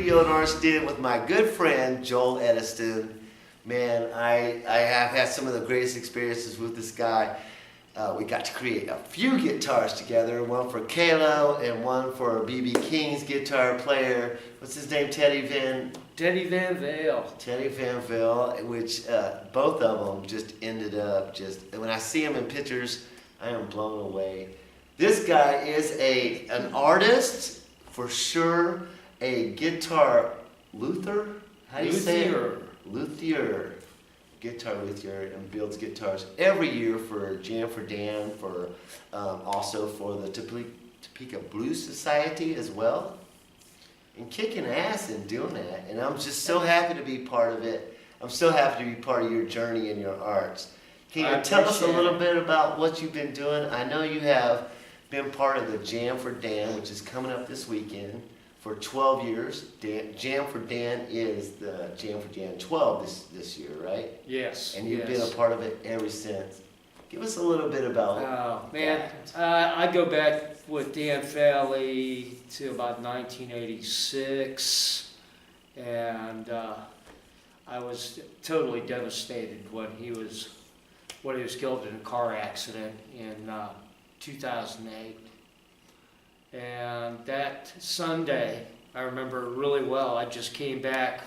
studio in Arlington with my good friend Joel Edison. Man, I have had some of the greatest experiences with this guy. We got to create a few guitars together, one for Kalo and one for B.B. King's guitar player. What's his name? Teddy Van Vale, which both of them just ended up and when I see him in pictures, I am blown away. This guy is an artist for sure, a guitar Luthier. How do you say it? Luthier. Guitar Luthier, and builds guitars every year for Jam for Dan, for also for the Topeka Blues Society as well, and kicking ass and doing that. And I'm just so happy to be part of it. I'm so happy to be part of your journey in your arts. Can you tell us a little bit about what you've been doing? I know you have been part of the Jam for Dan, which is coming up this weekend, for 12 years. Jam for Dan is the Jam for Dan 12 this year, right? Yes. And you've been a part of it ever since. Give us a little bit about I go back with Dan Falley to about 1986, and I was totally devastated when he was killed in a car accident in 2008. And that Sunday, I remember really well. I just came back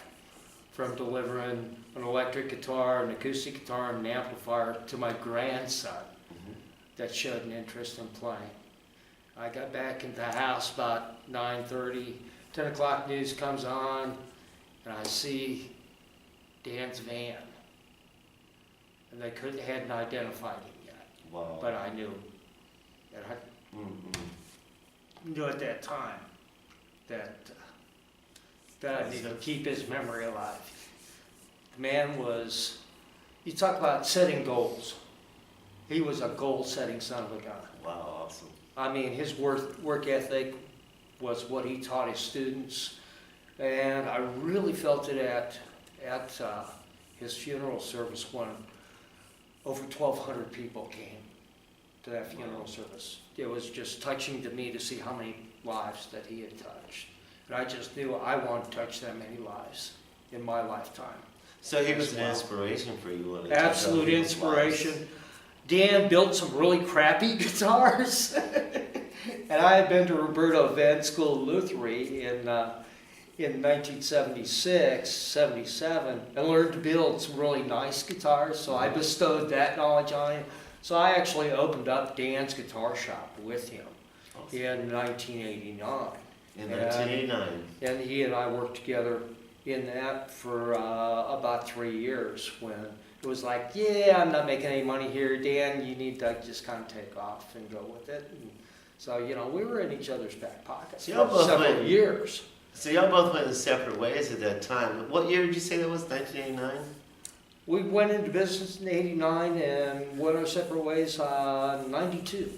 from delivering an electric guitar, an acoustic guitar, and an amplifier to my grandson that showed an interest in playing. I got back into the house about 9:30, 10 o'clock news comes on, and I see Dan's van. And they hadn't identified him yet. Wow. But I knew. And I knew at that time that I needed to keep his memory alive. The man was, you talk about setting goals. He was a goal-setting son of a gun. Wow, awesome. I mean, his work ethic was what he taught his students, and I really felt it at his funeral service when over 1,200 people came to that funeral service. It was just touching to me to see how many lives that he had touched. And I just knew I wanted to touch that many lives in my lifetime. So he was an inspiration for you. Absolute inspiration. Dan built some really crappy guitars. And I had been to Roberto Van School Luthier in 1976, 77, and learned to build some really nice guitars. So I bestowed that knowledge on him. So I actually opened up Dan's guitar shop with him in 1989. In 1989. And he and I worked together in that for about 3 years when it was like, yeah, I'm not making any money here, Dan, you need to just kind of take off and go with it. And so, we were in each other's back pockets for several years. So y'all both went in separate ways at that time. What year did you say that was, 1989? We went into business in 89 and went our separate ways in 92.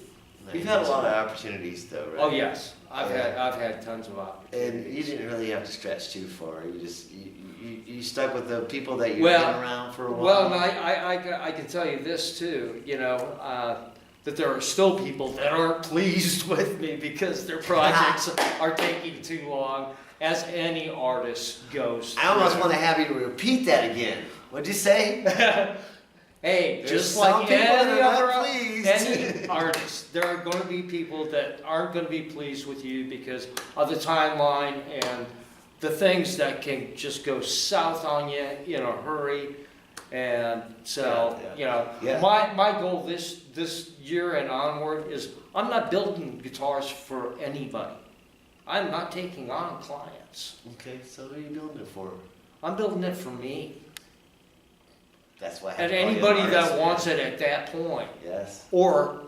You've had a lot of opportunities though, right? Oh yes, I've had tons of opportunities. And you didn't really have to stretch too far. You stuck with the people that you've been around for a while. Well, and I can tell you this too, that there are still people that aren't pleased with me because their projects are taking too long, as any artist goes through. I almost want to have you repeat that again. What'd you say? Hey, there's just like any other any artist, there are going to be people that aren't going to be pleased with you because of the timeline and the things that can just go south on you in a hurry. And so, my goal this year and onward is I'm not building guitars for anybody. I'm not taking on clients. Okay, so who are you building it for? I'm building it for me. That's why. And anybody that wants it at that point. Yes. Or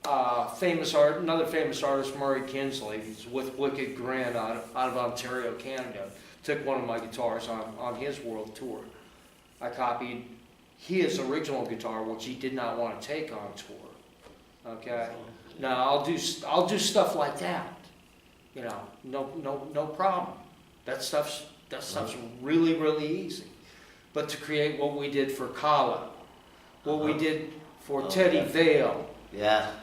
another famous artist, Murray Kinsley, he's with Wicked Grin out of Ontario, Canada, took one of my guitars on his world tour. I copied his original guitar, which he did not want to take on tour. Okay. Now I'll do stuff like that. No problem. That stuff's really, really easy. But to create what we did for Kala, what we did for Teddy Vale,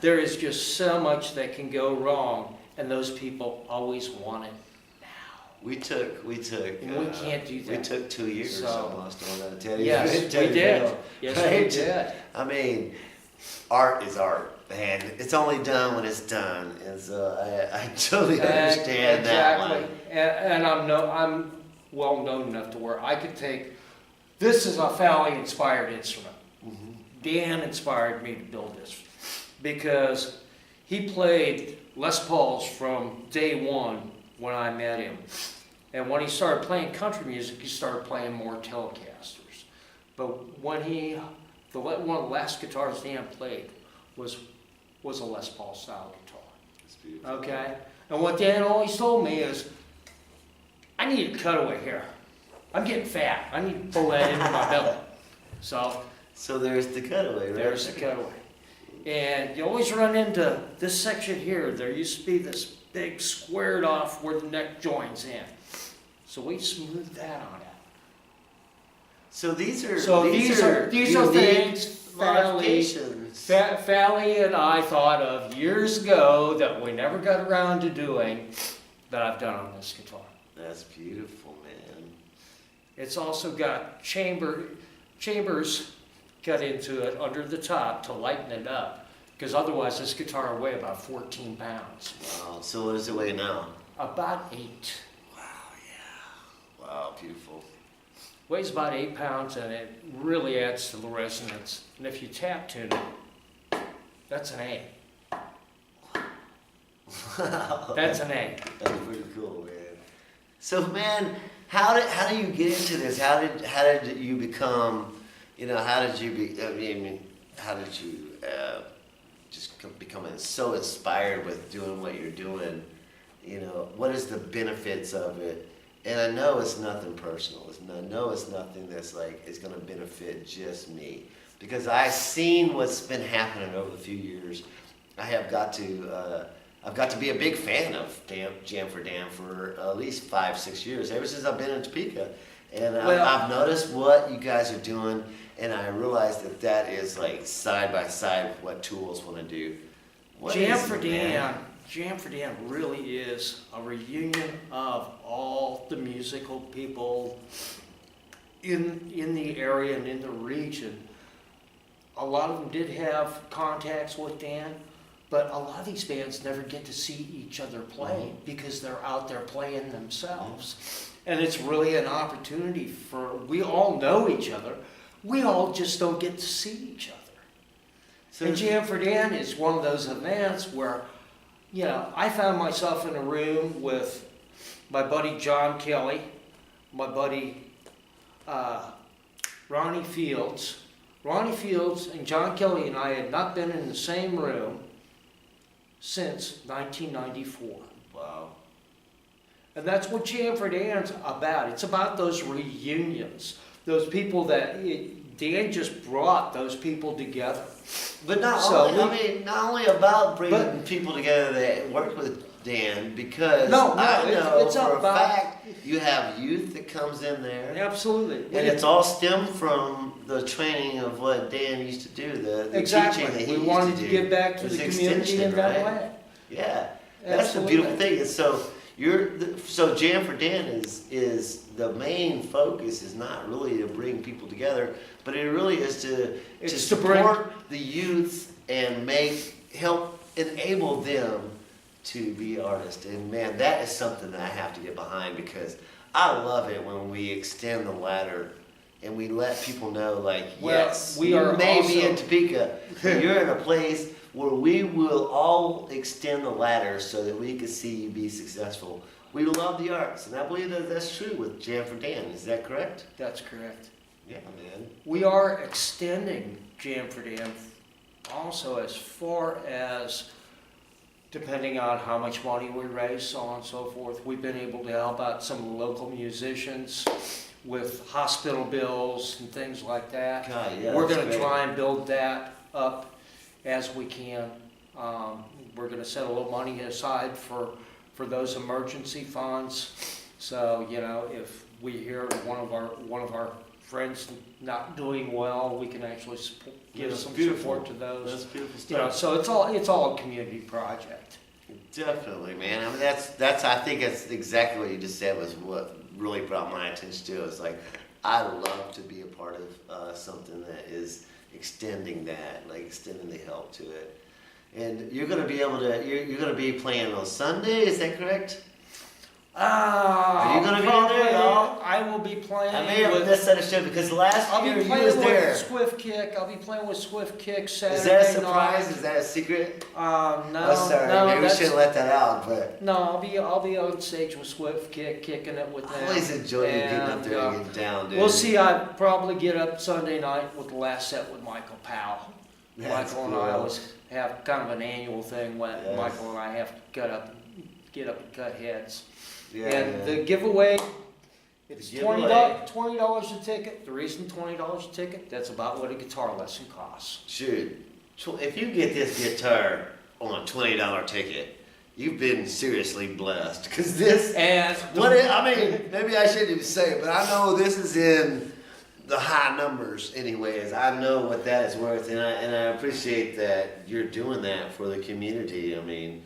there is just so much that can go wrong, and those people always want it now. We took. And we can't do that. We took 2 years So- almost on that. Teddy. Yes, we Teddy did. Bill, Yes, right? we did. I mean, art is art, and it's only done when it's done. And so I totally understand that one. Exactly. And I'm well known enough to where I could take, this is a Fowley-inspired instrument. Mm-hmm. Dan inspired me to build this because he played Les Pauls from day one when I met him. And when he started playing country music, he started playing more Telecasters. But when one of the last guitars Dan played was a Les Paul style guitar. It's beautiful. Okay? And what Dan always told me is, I need a cutaway here. I'm getting fat. I need to pull that into my belly. So there's the cutaway, right? There's the cutaway. And you always run into this section here. There used to be this big squared off where the neck joins in. So we smoothed that on out. So these are These are things modifications. Fally and I thought of years ago that we never got around to doing that I've done on this guitar. That's beautiful, man. It's also got chambers cut into it under the top to lighten it up, because otherwise this guitar will weigh about 14 pounds. Wow. So what does it weigh now? About 8. Wow. Yeah. Wow. Beautiful. Weighs about 8 pounds, and it really adds to the resonance. And if you tap tune it, that's an A. Wow. That's an A. That's pretty cool, man. So, man, how do you get into this? How did you become? How did you just become so inspired with doing what you're doing? What is the benefits of it? And I know it's nothing personal. I know it's nothing that's is going to benefit just me, because I've seen what's been happening over the few years. I've got to be a big fan of Jam for Dan for at least 5-6 years, ever since I've been in Topeka. And I've noticed what you guys are doing, and I realized that is side by side with what Tools want to do. Jam for Dan really is a reunion of all the musical people in the area and in the region. A lot of them did have contacts with Dan, but a lot of these bands never get to see each other play because they're out there playing themselves. And it's really an opportunity we all know each other, we all just don't get to see each other. And Jam for Dan is one of those events where, I found myself in a room with my buddy John Kelly, my buddy Ronnie Fields. Ronnie Fields and John Kelly and I had not been in the same room since 1994. Wow. And that's what Jam for Dan's about. It's about those reunions, those people that Dan just brought those people together. But not only about bringing people together that work with Dan, because I know for a fact you have youth that comes in there. Absolutely. And it's all stemmed from the training of what Dan used to do, the teaching that he used to do. We wanted to give back to the community in that way. Yeah, that's the beautiful thing. And so Jam for Dan is the main focus is not really to bring people together, but it really is to support the youth and help enable them to be artists. And man, that is something that I have to get behind, because I love it when we extend the ladder and we let people know, yes, you may be in Topeka, but you're in a place where we will all extend the ladder so that we can see you be successful. We love the arts, and I believe that that's true with Jam for Dan. Is that correct? That's correct. Yeah, man. We are extending Jam for Dan also as far as, depending on how much money we raise, so on and so forth, we've been able to help out some local musicians with hospital bills and things like that. God, yeah, we're going to try and build that up as we can. We're going to set a little money aside for those emergency funds. So, if we hear one of our friends not doing well, we can actually give some support to those. That's beautiful stuff. So it's all a community project. Definitely, man. I mean, I think that's exactly what you just said was what really brought my attention to it. It's like, I'd love to be a part of something that is extending that, like extending the help to it. And you're going to be able to, you're going to be playing on Sunday, is that correct? Are you going to be in there at all? I will be playing. I may have misunderstood because last I'll year be you playing was with there. Swift Kick. I'll be playing with Swift Kick Saturday Is that a surprise? night. Is that a secret? No, Oh, sorry. no, Maybe we shouldn't let that out, but No, I'll be on stage with Swift Kick, kicking it with them. I always enjoy you getting up there and getting down, dude. We'll see. I probably get up Sunday night with the last set with Michael Powell. That's Michael and cool. I always have kind of an annual thing when Yes. Michael and I have to get up and cut heads. Yeah, And yeah. the giveaway, it's The giveaway. $20 a ticket. The reason $20 a ticket, that's about what a guitar lesson costs. Shoot, if you get this guitar on a $20 ticket, you've been seriously blessed. Cause this, And I mean, maybe I shouldn't even say it, but I know this is in the high numbers anyways. I know what that is worth, and I appreciate that you're doing that for the community. I mean,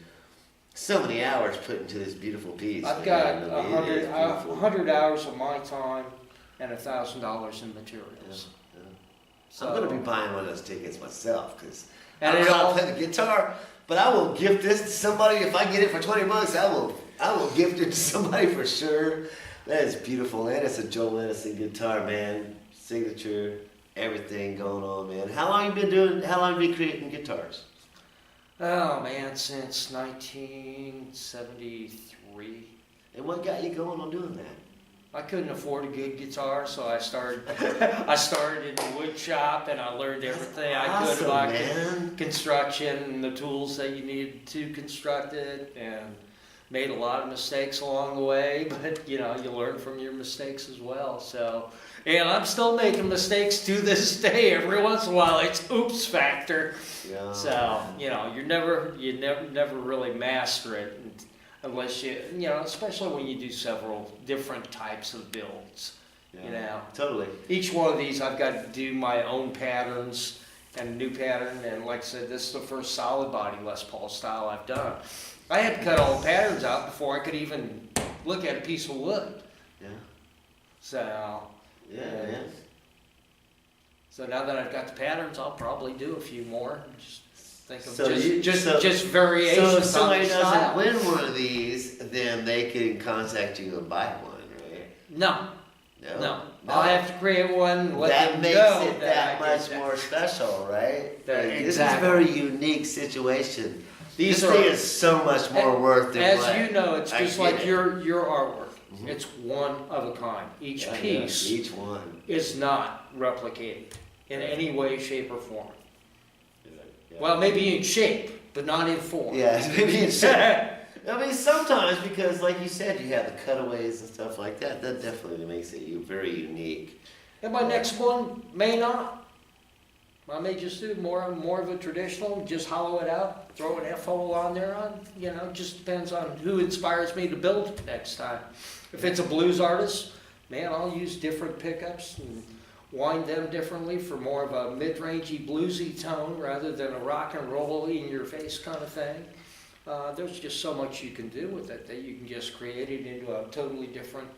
so many hours put into this beautiful piece. I've man. got I mean, it is beautiful. 100 hours of my time and $1,000 in materials. Yeah. So, I'm gonna be buying one of those tickets myself because I And don't it know how all- to play the guitar, but I will gift this to somebody if I get it for $20. I will gift it to somebody for sure. That is beautiful, and it's a Joel Edison guitar, man. Signature, everything going on, man. How long have you been creating guitars? Oh man, since 1973. And what got you going on doing that? I couldn't afford a good guitar, so I started in the wood shop and I learned everything I could Awesome, about man. construction and the tools that you needed to construct it, and made a lot of mistakes along the way, but you learn from your mistakes as well. So, and I'm still making mistakes to this day. Every once in a while, it's oops factor. Yeah. So, you never really master it unless especially when you do several different types of builds. Yeah. Totally. Each one of these, I've got to do my own patterns and a new pattern. And like I said, this is the first solid body Les Paul style I've done. I had to cut all the patterns out before I could even look at a piece of wood. Yeah. So, Yeah. so now that I've got the patterns, I'll probably do a few more. Just think of So just variations So if on somebody the doesn't style. win one of these, then they can contact you and buy one, right? No. I'll have to create one. Let That them makes know it that that I much did that. more special, right? That- Like, exactly. This is a very unique situation. These This are, thing is so much more worth than as what you know, it's I just get like it. your artwork. Mhm. It's one of a kind. Each Yeah, piece each one. is not replicated in any way, shape, or form. Yeah. Well, maybe in shape, but not in form. Yeah, maybe it's. I mean, sometimes because, like you said, you have the cutaways and stuff like that. That definitely makes it very unique. And my next one may not. I may just do more of a traditional, just hollow it out, throw an F-hole on there. Just depends on who inspires me to build it next time. If it's a blues artist, man, I'll use different pickups and wind them differently for more of a mid-rangey bluesy tone rather than a rock and roll in your face kind of thing. There's just so much you can do with it that you can just create it into a totally different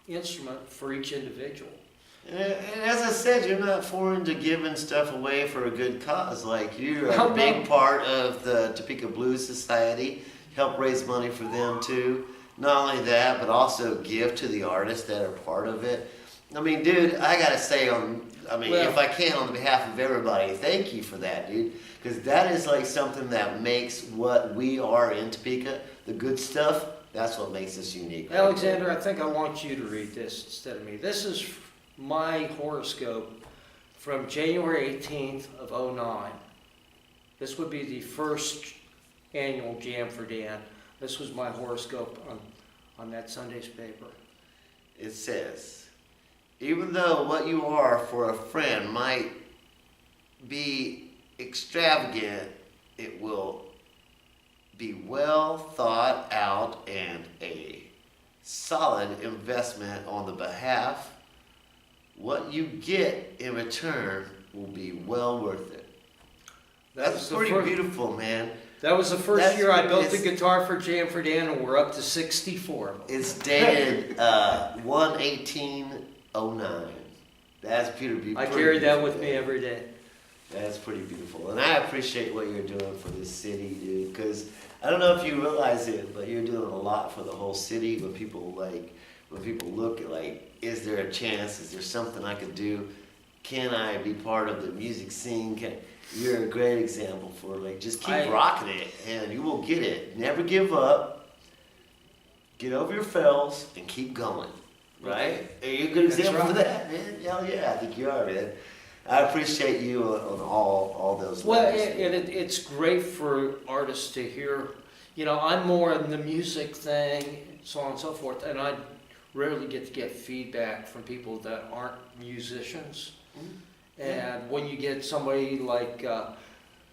instrument for each individual. And as I said, you're not foreign to giving stuff away for a good cause. Like, you're Oh, a no. big part of the Topeka Blues Society. Help raise money for them too. Not only that, but also give to the artists that are part of it. I mean, dude, I gotta say Well- if I can, on behalf of everybody, thank you for that, dude. Because that is like something that makes what we are in Topeka, the good stuff, that's what makes us unique. right Alexander, I think I want you to read this instead of me. This is my horoscope from January 18th of '09. This would be the first annual Jam for Dan. This was my horoscope on that Sunday's paper. It says, even though what you are for a friend might be extravagant, it will be well thought out and a solid investment on the behalf. What you get in return will be well worth it. That's the pretty first- beautiful, man. That was the first That's- year I built the it's- guitar for Jamford Inn, and we're up to 64 of them. It's dated 1/18/09. That's beautiful. I carry that with me every day. That's pretty beautiful, and I appreciate what you're doing for this city, dude. Because I don't know if you realize it, but you're doing a lot for the whole city. When people look at like, is there a chance? Is there something I could do? Can I be part of the music scene? You're a great example for like, just keep rocking it, and you will get it. Never give up. Get over your fails and keep going. Right? Are you a good example of that, man? Hell yeah, I think you are, man. I appreciate you on all those Well, levels. and it's great for artists to hear. You know, I'm more in the music thing, so on and so forth, and I rarely get feedback from people that aren't musicians. And when you get somebody like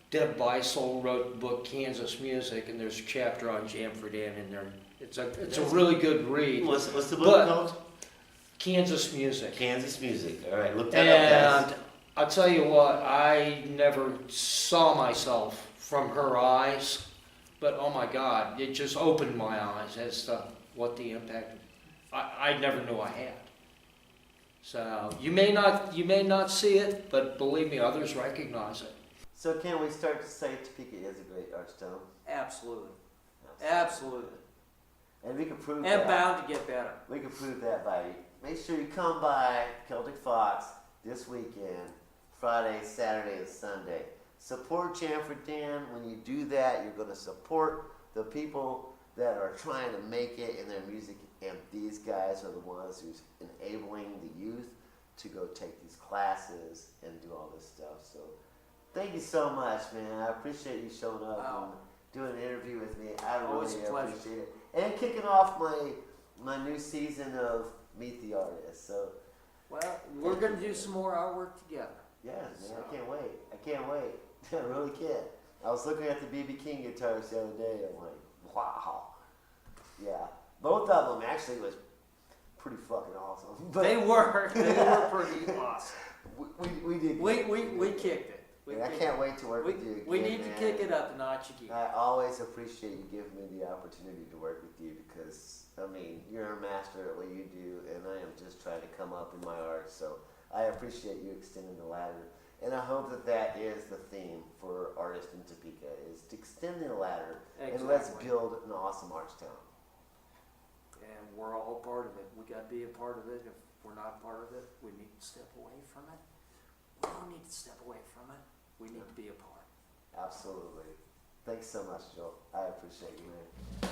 Deb Beisel wrote the book Kansas Music, and there's a chapter on Jamford Inn in there. It's a really good read. What's the book called? Kansas Music. Kansas Music. All right, look that up, guys. And I'll tell you what, I never saw myself from her eyes, but oh my God, it just opened my eyes as to what the impact I never knew I had. So you may not see it, but believe me, others recognize it. So can we start to say Topeka is a great art town? Absolutely. Absolutely. And we can prove And that. bound to get better. We can prove that by, make sure you come by Celtic Fox this weekend, Friday, Saturday, and Sunday. Support Jamford Dan. When you do that, you're going to support the people that are trying to make it in their music, and these guys are the ones who's enabling the youth to go take these classes and do all this stuff. So thank you so much, man. I appreciate you showing up and doing an interview with me. I Always really a pleasure. appreciate it. And kicking off my new season of Meet the Artist. So Well, we're going to do some more artwork together. yeah, man, I can't wait. I can't wait. I really can't. I was looking at the B.B. King guitars the other day. I'm like, wow. Yeah, both of them actually was pretty fucking awesome. But They were pretty awesome. we did. We kicked it. I can't wait to work with you again. We need to man. kick it up a notch again. I always appreciate you giving me the opportunity to work with you because, I mean, you're a master at what you do, and I am just trying to come up in my art. So I appreciate you extending the ladder. And I hope that is the theme for artists in Topeka, is to extend the ladder and let's Exactly. build an awesome arts town. And we're all part of it. We got to be a part of it. If we're not part of it, we need to step away from it. We don't need to step away from it. We need to be a part. Absolutely. Thanks so much, Joel. I appreciate you, man.